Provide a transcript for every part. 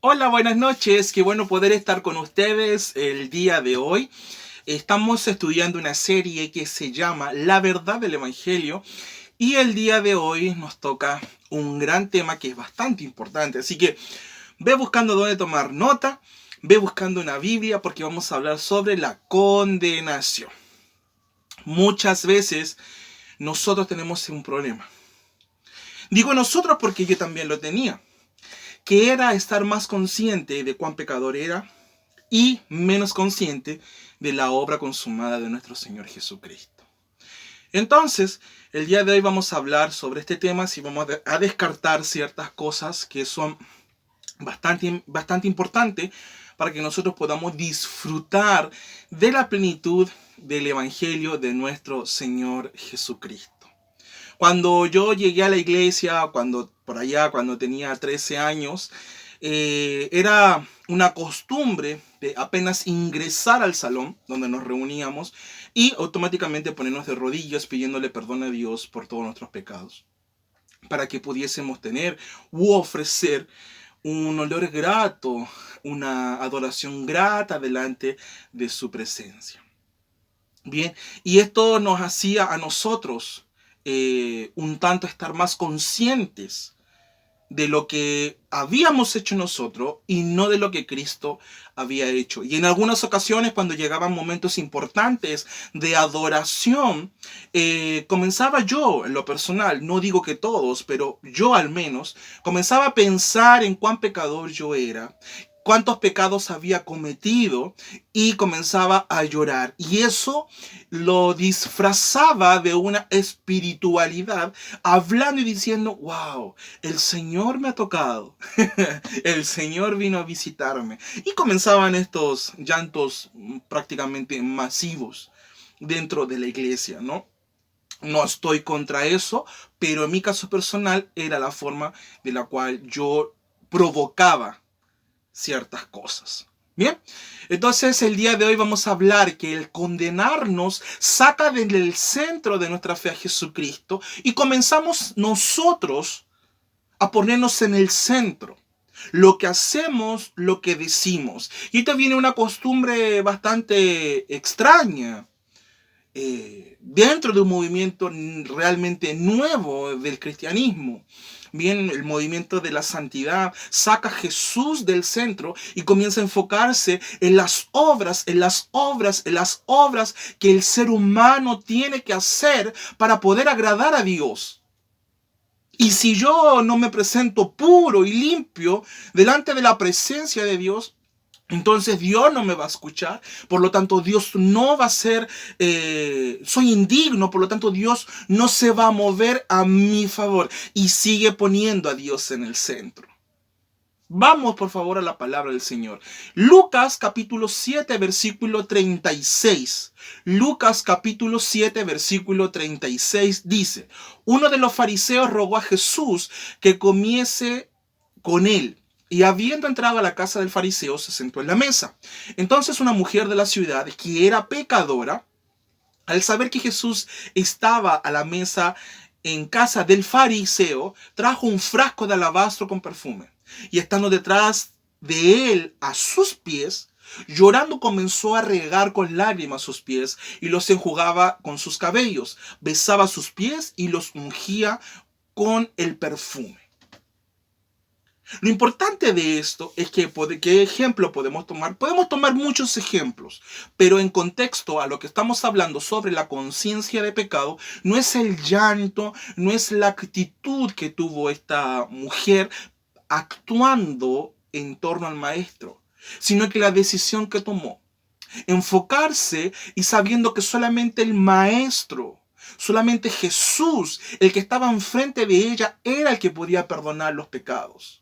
Hola, buenas noches. Qué bueno poder estar con ustedes el día de hoy. Estamos estudiando una serie que se llama La verdad del Evangelio y el día de hoy nos toca un gran tema que es bastante importante. Así que ve buscando dónde tomar nota, ve buscando una Biblia porque vamos a hablar sobre la condenación. Muchas veces nosotros tenemos un problema. Digo nosotros porque yo también lo tenía, que era estar más consciente de cuán pecador era y menos consciente de la obra consumada de nuestro Señor Jesucristo. Entonces, el día de hoy vamos a hablar sobre este tema y vamos a descartar ciertas cosas que son bastante importantes para que nosotros podamos disfrutar de la plenitud del Evangelio de nuestro Señor Jesucristo. Cuando yo llegué a la iglesia, cuando tenía 13 años, era una costumbre de apenas ingresar al salón donde nos reuníamos y automáticamente ponernos de rodillas pidiéndole perdón a Dios por todos nuestros pecados, para que pudiésemos tener u ofrecer un olor grato, una adoración grata delante de su presencia. Bien, y esto nos hacía a nosotros un tanto estar más conscientes de lo que habíamos hecho nosotros y no de lo que Cristo había hecho. Y en algunas ocasiones, cuando llegaban momentos importantes de adoración, comenzaba yo, en lo personal, no digo que todos, pero yo al menos, comenzaba a pensar en cuán pecador yo era, cuántos pecados había cometido y comenzaba a llorar. Y eso lo disfrazaba de una espiritualidad, hablando y diciendo, wow, el Señor me ha tocado, el Señor vino a visitarme. Y comenzaban estos llantos prácticamente masivos dentro de la iglesia, ¿no? No estoy contra eso, pero en mi caso personal era la forma de la cual yo provocaba ciertas cosas. Bien, entonces el día de hoy vamos a hablar que el condenarnos saca del centro de nuestra fe a Jesucristo y comenzamos nosotros a ponernos en el centro. Lo que hacemos, lo que decimos. Y esto viene una costumbre bastante extraña dentro de un movimiento realmente nuevo del cristianismo. Bien, el movimiento de la santidad saca a Jesús del centro y comienza a enfocarse en las obras que el ser humano tiene que hacer para poder agradar a Dios. Y si yo no me presento puro y limpio delante de la presencia de Dios, entonces Dios no me va a escuchar, por lo tanto Dios no va a ser, soy indigno, por lo tanto Dios no se va a mover a mi favor y sigue poniendo a Dios en el centro. Vamos por favor a la palabra del Señor. Lucas capítulo 7 versículo 36. Lucas capítulo 7 versículo 36 dice, uno de los fariseos rogó a Jesús que comiese con él. Y habiendo entrado a la casa del fariseo, se sentó en la mesa. Entonces una mujer de la ciudad, que era pecadora, al saber que Jesús estaba a la mesa en casa del fariseo, trajo un frasco de alabastro con perfume. Y estando detrás de él a sus pies, llorando comenzó a regar con lágrimas sus pies y los enjugaba con sus cabellos. Besaba sus pies y los ungía con el perfume. Lo importante de esto es que, ¿qué ejemplo podemos tomar? Podemos tomar muchos ejemplos, pero en contexto a lo que estamos hablando sobre la conciencia de pecado, no es el llanto, no es la actitud que tuvo esta mujer actuando en torno al maestro, sino que la decisión que tomó, enfocarse y sabiendo que solamente el maestro, solamente Jesús, el que estaba enfrente de ella, era el que podía perdonar los pecados.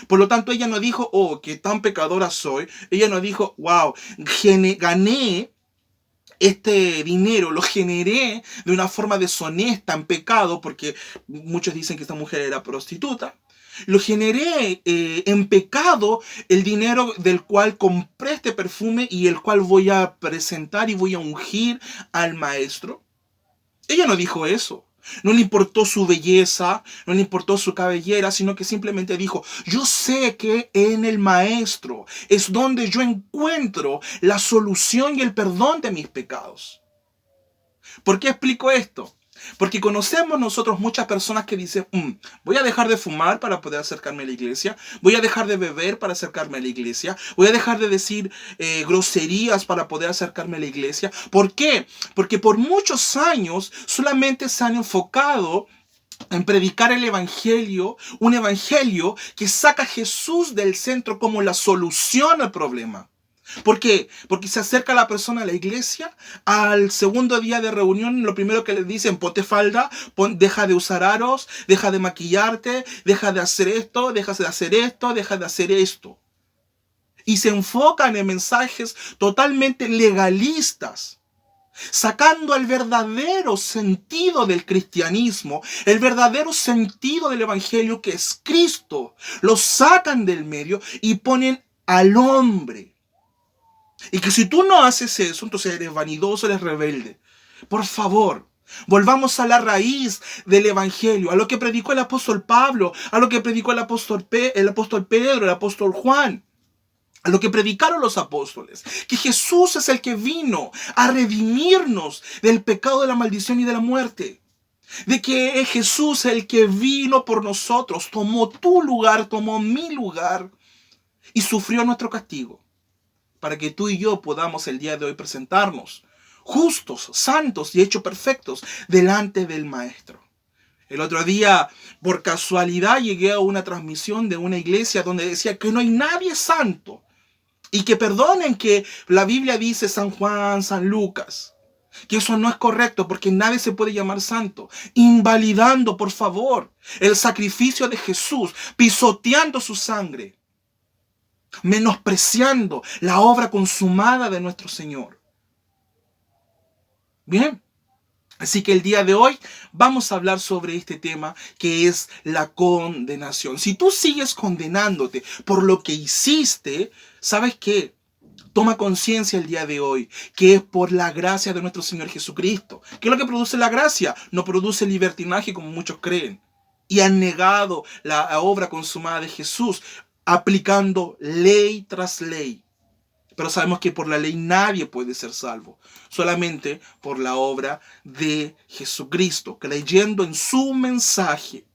Por lo tanto, ella no dijo, oh, qué tan pecadora soy. Ella no dijo, wow, gané este dinero, lo generé de una forma deshonesta, en pecado, porque muchos dicen que esta mujer era prostituta. Lo generé en pecado, el dinero del cual compré este perfume y el cual voy a presentar y voy a ungir al maestro. Ella no dijo eso. No le importó su belleza, no le importó su cabellera, sino que simplemente dijo, yo sé que en el Maestro es donde yo encuentro la solución y el perdón de mis pecados. ¿Por qué explico esto? Porque conocemos nosotros muchas personas que dicen, voy a dejar de fumar para poder acercarme a la iglesia, voy a dejar de beber para acercarme a la iglesia, voy a dejar de decir groserías para poder acercarme a la iglesia. ¿Por qué? Porque por muchos años solamente se han enfocado en predicar el evangelio, un evangelio que saca a Jesús del centro como la solución al problema. ¿Por qué? Porque se acerca la persona a la iglesia, al segundo día de reunión, lo primero que le dicen, ponte falda, deja de usar aros, deja de maquillarte, deja de hacer esto, deja de hacer esto, deja de hacer esto. Y se enfocan en mensajes totalmente legalistas, sacando el verdadero sentido del cristianismo, el verdadero sentido del evangelio que es Cristo. Lo sacan del medio y ponen al hombre. Y que si tú no haces eso, entonces eres vanidoso, eres rebelde. Por favor, volvamos a la raíz del evangelio, a lo que predicó el apóstol Pablo, a lo que predicó el apóstol Pedro, el apóstol Juan, a lo que predicaron los apóstoles. Que Jesús es el que vino a redimirnos del pecado, de la maldición y de la muerte. De que es Jesús el que vino por nosotros, tomó tu lugar, tomó mi lugar y sufrió nuestro castigo, para que tú y yo podamos el día de hoy presentarnos justos, santos y hechos perfectos delante del Maestro. El otro día, por casualidad, llegué a una transmisión de una iglesia donde decía que no hay nadie santo. Y que perdonen que la Biblia dice San Juan, San Lucas, que eso no es correcto porque nadie se puede llamar santo. Invalidando, por favor, el sacrificio de Jesús, pisoteando su sangre, menospreciando la obra consumada de nuestro Señor. Bien, así que el día de hoy vamos a hablar sobre este tema que es la condenación. Si tú sigues condenándote por lo que hiciste, ¿sabes qué? Toma conciencia el día de hoy que es por la gracia de nuestro Señor Jesucristo. ¿Qué es lo que produce la gracia? No produce libertinaje como muchos creen. Y han negado la obra consumada de Jesús, aplicando ley tras ley. Pero sabemos que por la ley nadie puede ser salvo, solamente por la obra de Jesucristo, creyendo en su mensaje.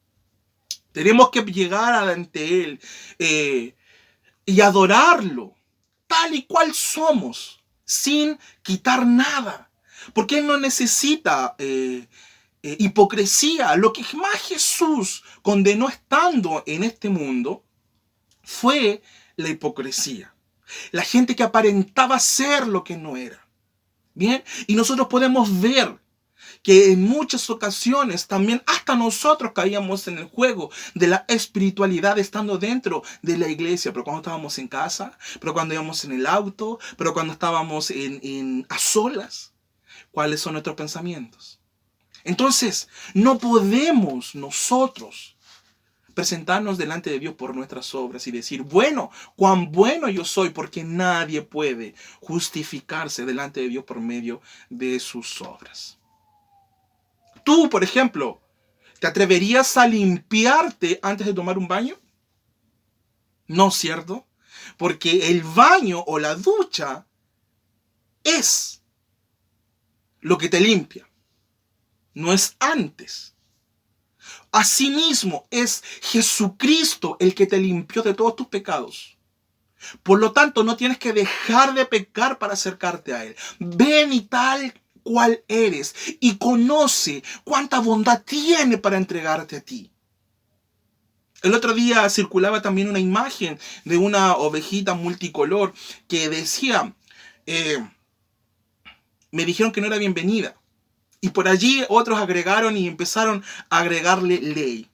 Tenemos que llegar ante Él y adorarlo tal y cual somos, sin quitar nada, porque Él no necesita hipocresía. Lo que más Jesús condenó estando en este mundo fue la hipocresía. La gente que aparentaba ser lo que no era. Bien, y nosotros podemos ver que en muchas ocasiones también hasta nosotros caíamos en el juego de la espiritualidad estando dentro de la iglesia, pero cuando estábamos en casa, pero cuando íbamos en el auto, pero cuando estábamos a solas. ¿Cuáles son nuestros pensamientos? Entonces, no podemos nosotros presentarnos delante de Dios por nuestras obras y decir, bueno, cuán bueno yo soy, porque nadie puede justificarse delante de Dios por medio de sus obras. Tú, por ejemplo, ¿te atreverías a limpiarte antes de tomar un baño? No, ¿cierto? Porque el baño o la ducha es lo que te limpia, no es antes. Asimismo, es Jesucristo el que te limpió de todos tus pecados. Por lo tanto, no tienes que dejar de pecar para acercarte a Él. Ven y tal cual eres y conoce cuánta bondad tiene para entregarte a ti. El otro día circulaba también una imagen de una ovejita multicolor que decía, me dijeron que no era bienvenida. Y por allí otros agregaron y empezaron a agregarle ley.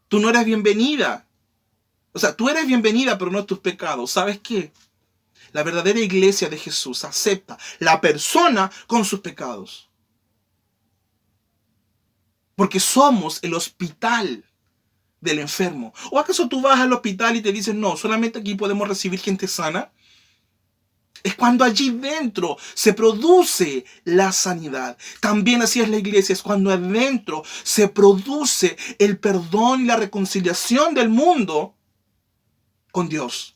Tú no eres bienvenida. O sea, tú eres bienvenida, pero no tus pecados. ¿Sabes qué? La verdadera iglesia de Jesús acepta la persona con sus pecados. Porque somos el hospital del enfermo. ¿O acaso tú vas al hospital y te dicen, no, solamente aquí podemos recibir gente sana? Es cuando allí dentro se produce la sanidad. También así es la iglesia, es cuando adentro se produce el perdón y la reconciliación del mundo con Dios.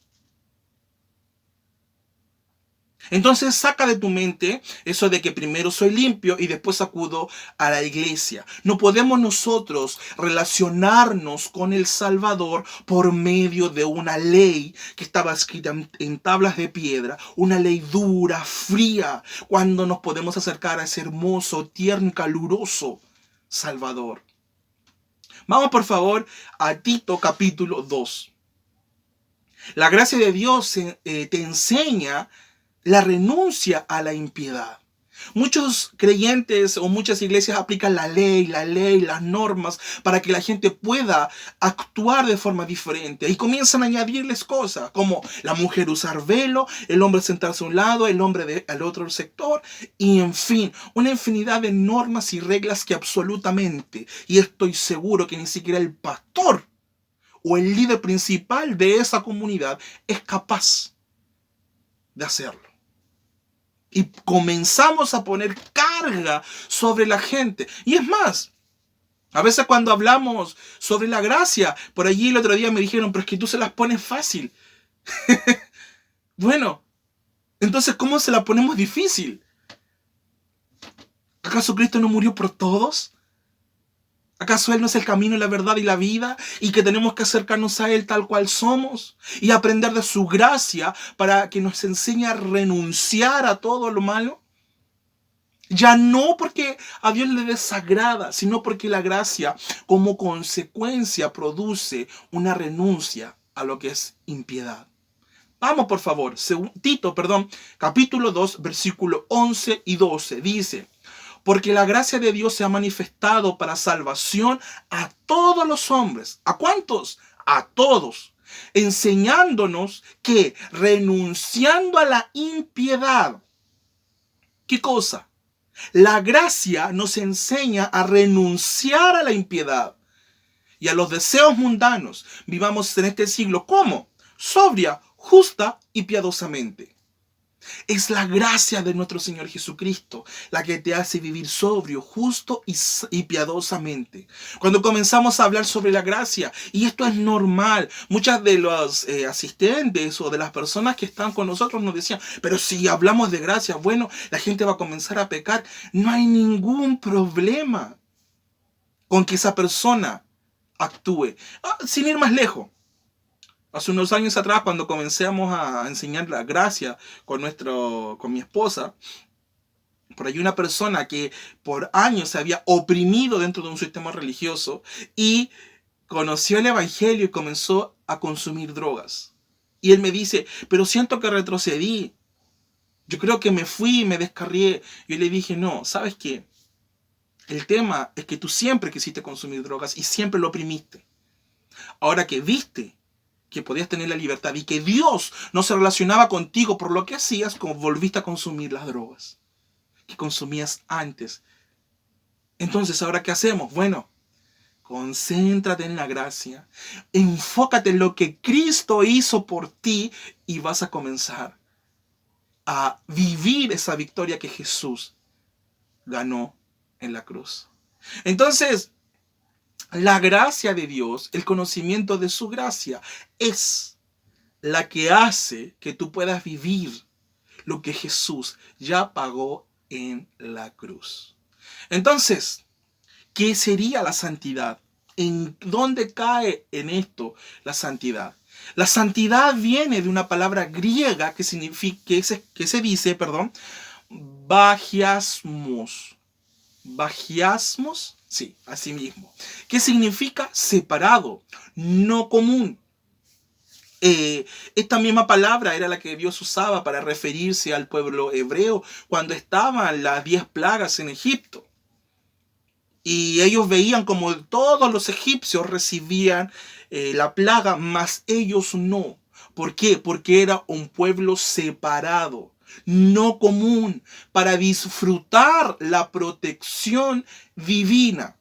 Entonces saca de tu mente eso de que primero soy limpio y después acudo a la iglesia. No podemos nosotros relacionarnos con el Salvador por medio de una ley que estaba escrita en tablas de piedra, una ley dura, fría, cuando nos podemos acercar a ese hermoso, tierno y caluroso Salvador. Vamos por favor a Tito capítulo 2. La gracia de Dios te enseña la renuncia a la impiedad. Muchos creyentes o muchas iglesias aplican la ley, las normas para que la gente pueda actuar de forma diferente y comienzan a añadirles cosas como la mujer usar velo, el hombre sentarse a un lado, el hombre al otro sector y en fin, una infinidad de normas y reglas que absolutamente, y estoy seguro que ni siquiera el pastor o el líder principal de esa comunidad es capaz de hacerlo. Y comenzamos a poner carga sobre la gente. Y es más, a veces cuando hablamos sobre la gracia, por allí el otro día me dijeron, pero es que tú se las pones fácil. Bueno, entonces ¿cómo se la ponemos difícil? ¿Acaso Cristo no murió por todos? ¿Acaso Él no es el camino, la verdad y la vida? Y que tenemos que acercarnos a Él tal cual somos y aprender de su gracia para que nos enseñe a renunciar a todo lo malo. Ya no porque a Dios le desagrada, sino porque la gracia como consecuencia produce una renuncia a lo que es impiedad. Vamos por favor, Tito, capítulo 2, versículo 11 y 12, dice: porque la gracia de Dios se ha manifestado para salvación a todos los hombres. ¿A cuántos? A todos. Enseñándonos que renunciando a la impiedad, ¿qué cosa? La gracia nos enseña a renunciar a la impiedad y a los deseos mundanos. Vivamos en este siglo, ¿cómo? Sobria, justa y piadosamente. Es la gracia de nuestro Señor Jesucristo la que te hace vivir sobrio, justo y piadosamente. Cuando comenzamos a hablar sobre la gracia, y esto es normal, muchas de los asistentes o de las personas que están con nosotros nos decían, pero si hablamos de gracia, bueno, la gente va a comenzar a pecar. No hay ningún problema con que esa persona actúe. Sin ir más lejos. Hace unos años atrás, cuando comencemos a enseñar la gracia con mi esposa, por ahí una persona que por años se había oprimido dentro de un sistema religioso y conoció el evangelio y comenzó a consumir drogas. Y él me dice, pero siento que retrocedí. Yo creo que me fui y me descarrié. Yo le dije, no, ¿sabes qué? El tema es que tú siempre quisiste consumir drogas y siempre lo oprimiste. Ahora que viste que podías tener la libertad y que Dios no se relacionaba contigo por lo que hacías, como volviste a consumir las drogas que consumías antes. Entonces, ¿ahora qué hacemos? Bueno, concéntrate en la gracia, enfócate en lo que Cristo hizo por ti y vas a comenzar a vivir esa victoria que Jesús ganó en la cruz. Entonces, la gracia de Dios, el conocimiento de su gracia, es la que hace que tú puedas vivir lo que Jesús ya pagó en la cruz. Entonces, ¿qué sería la santidad? ¿En dónde cae en esto la santidad? La santidad viene de una palabra griega que se dice, bagiasmos. Bagiasmos, sí, así mismo. ¿Qué significa? Separado, no común. Esta misma palabra era la que Dios usaba para referirse al pueblo hebreo cuando estaban las 10 plagas en Egipto. Y ellos veían como todos los egipcios recibían la plaga, mas ellos no. ¿Por qué? Porque era un pueblo separado, no común, para disfrutar la protección divina.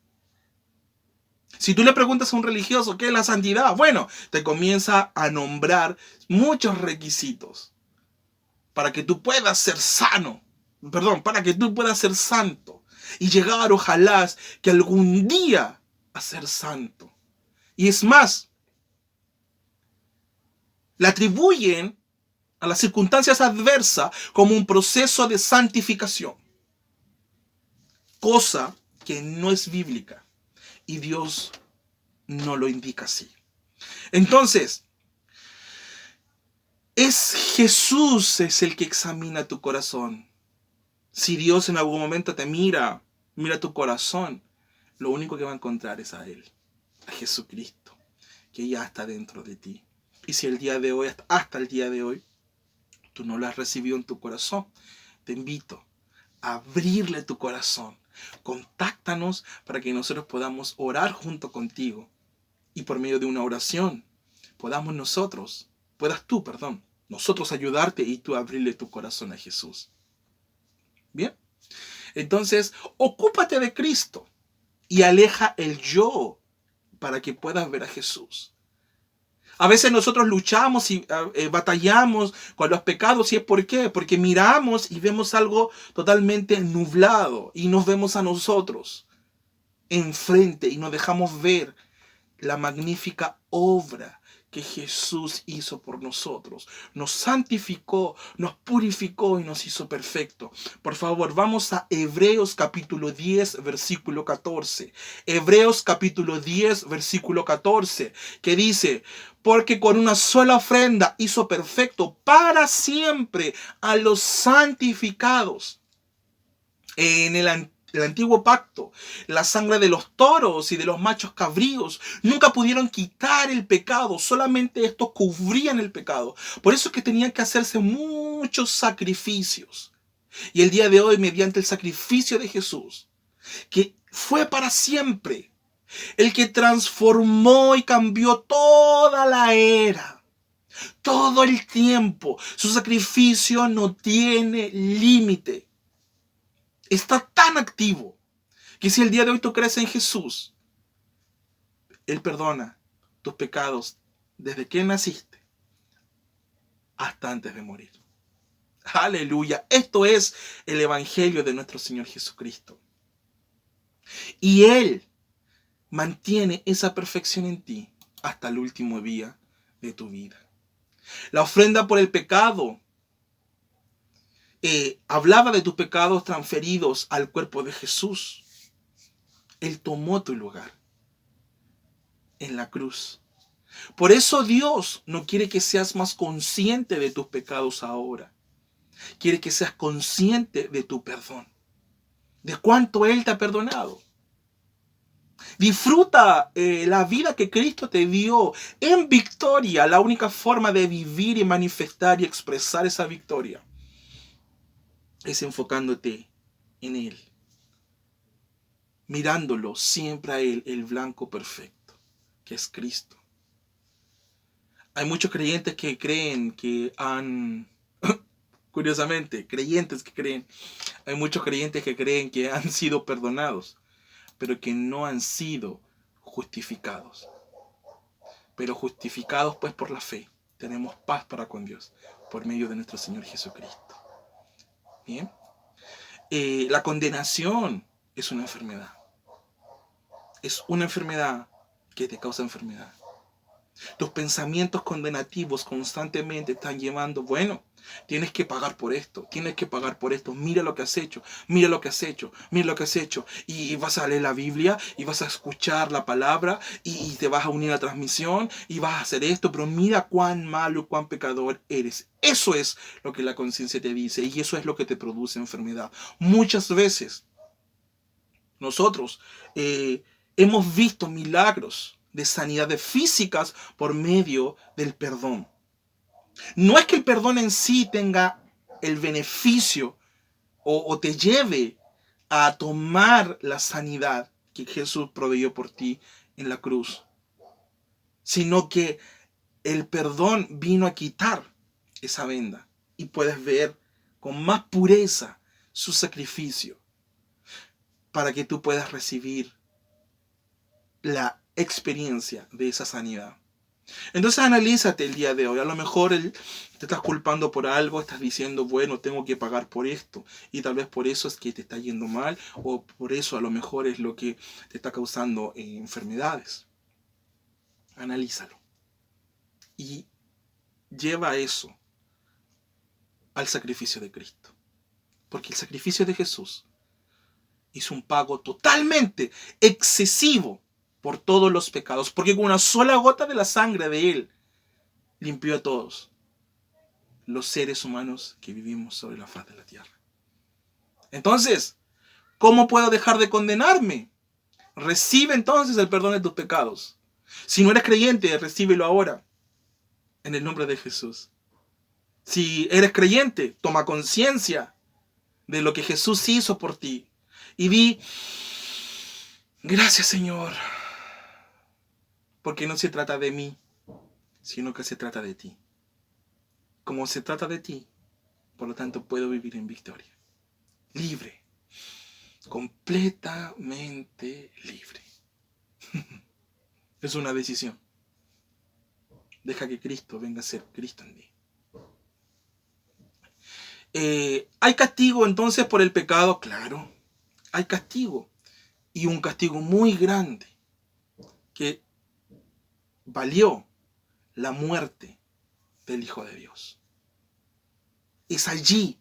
Si tú le preguntas a un religioso qué es la santidad, bueno, te comienza a nombrar muchos requisitos. para que tú puedas ser sano, para que tú puedas ser santo y llegar, ojalá, que algún día a ser santo. Y es más, le atribuyen a las circunstancias adversas como un proceso de santificación, cosa que no es bíblica y Dios no lo indica así. Entonces, es Jesús es el que examina tu corazón. Si Dios en algún momento te mira tu corazón, lo único que va a encontrar es a Él, a Jesucristo, que ya está dentro de ti. Y si el día de hoy, hasta el día de hoy, tú no lo has recibido en tu corazón, te invito a abrirle tu corazón. Contáctanos para que nosotros podamos orar junto contigo. Y por medio de una oración, puedas tú, nosotros ayudarte y tú abrirle tu corazón a Jesús. Bien, entonces, ocúpate de Cristo y aleja el yo para que puedas ver a Jesús. A veces nosotros luchamos y batallamos con los pecados. ¿Y es por qué? Porque miramos y vemos algo totalmente nublado y nos vemos a nosotros enfrente y nos dejamos ver la magnífica obra que Jesús hizo por nosotros. Nos santificó, nos purificó y nos hizo perfecto. Por favor, vamos a Hebreos capítulo 10, versículo 14. Hebreos capítulo 10, versículo 14, que dice: porque con una sola ofrenda hizo perfecto para siempre a los santificados. En el antiguo pacto, la sangre de los toros y de los machos cabríos nunca pudieron quitar el pecado, solamente estos cubrían el pecado. Por eso es que tenían que hacerse muchos sacrificios. Y el día de hoy, mediante el sacrificio de Jesús, que fue para siempre, el que transformó y cambió toda la era, todo el tiempo, su sacrificio no tiene límite. Está tan activo que si el día de hoy tú crees en Jesús, Él perdona tus pecados desde que naciste hasta antes de morir. Aleluya. Esto es el Evangelio de nuestro Señor Jesucristo. Y Él mantiene esa perfección en ti hasta el último día de tu vida. La ofrenda por el pecado hablaba de tus pecados transferidos al cuerpo de Jesús. Él tomó tu lugar en la cruz. Por eso Dios no quiere que seas más consciente de tus pecados ahora. Quiere que seas consciente de tu perdón, de cuánto Él te ha perdonado. Disfruta la vida que Cristo te dio en victoria. La única forma de vivir y manifestar y expresar esa victoria es enfocándote en Él, mirándolo siempre a Él, el blanco perfecto, que es Cristo. Hay muchos creyentes que creen que curiosamente, hay muchos creyentes que creen que han sido perdonados, pero que no han sido justificados. Pero justificados pues por la fe, tenemos paz para con Dios, por medio de nuestro Señor Jesucristo. Bien. La condenación es una enfermedad. Es una enfermedad que te causa enfermedad. Tus pensamientos condenativos constantemente están llevando, tienes que pagar por esto, mira lo que has hecho, mira lo que has hecho, mira lo que has hecho. Y vas a leer la Biblia y vas a escuchar la palabra y te vas a unir a la transmisión y vas a hacer esto, pero mira cuán malo, cuán pecador eres. Eso es lo que la conciencia te dice y eso es lo que te produce enfermedad. Muchas veces nosotros hemos visto milagros de sanidades físicas por medio del perdón. No es que el perdón en sí tenga el beneficio o te lleve a tomar la sanidad que Jesús proveyó por ti en la cruz, sino que el perdón vino a quitar esa venda y puedes ver con más pureza su sacrificio para que tú puedas recibir la experiencia de esa sanidad. Entonces analízate el día de hoy. A lo mejor te estás culpando por algo, estás diciendo, bueno, tengo que pagar por esto. Y tal vez por eso es que te está yendo mal, o por eso a lo mejor es lo que te está causando enfermedades. Analízalo. Y lleva eso al sacrificio de Cristo. Porque el sacrificio de Jesús hizo un pago totalmente excesivo por todos los pecados. Porque con una sola gota de la sangre de Él limpió a todos los seres humanos que vivimos sobre la faz de la tierra. Entonces, ¿cómo puedo dejar de condenarme? Recibe entonces el perdón de tus pecados. Si no eres creyente, recíbelo ahora, en el nombre de Jesús. Si eres creyente, toma conciencia de lo que Jesús hizo por ti. Y di, gracias Señor, porque no se trata de mí, sino que se trata de ti. Como se trata de ti, por lo tanto puedo vivir en victoria. Libre. Completamente libre. Es una decisión. Deja que Cristo venga a ser Cristo en ti. ¿Hay castigo entonces por el pecado? Claro, hay castigo. Y un castigo muy grande que valió la muerte del Hijo de Dios. Es allí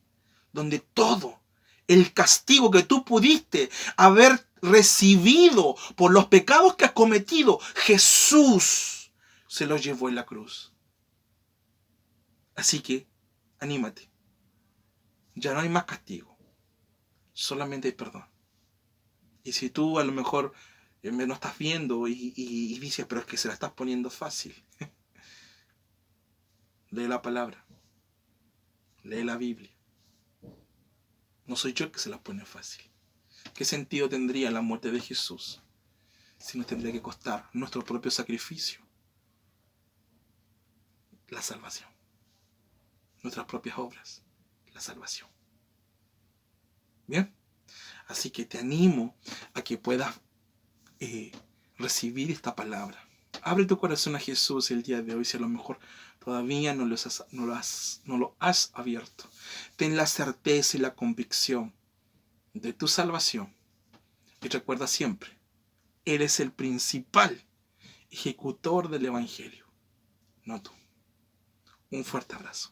donde todo el castigo que tú pudiste haber recibido por los pecados que has cometido, Jesús se los llevó en la cruz. Así que, anímate. Ya no hay más castigo. Solamente hay perdón. Y si tú a lo mejor me lo estás viendo y dices, pero es que se la estás poniendo fácil. Lee la palabra. Lee la Biblia. No soy yo el que se las pone fácil. ¿Qué sentido tendría la muerte de Jesús si nos tendría que costar nuestro propio sacrificio? La salvación. Nuestras propias obras. La salvación. Bien. Así que te animo a que puedas recibir esta palabra. Abre tu corazón a Jesús el día de hoy, si a lo mejor todavía no lo has abierto. Ten la certeza y la convicción de tu salvación. Y recuerda siempre, Él es el principal ejecutor del Evangelio, no tú. Un fuerte abrazo.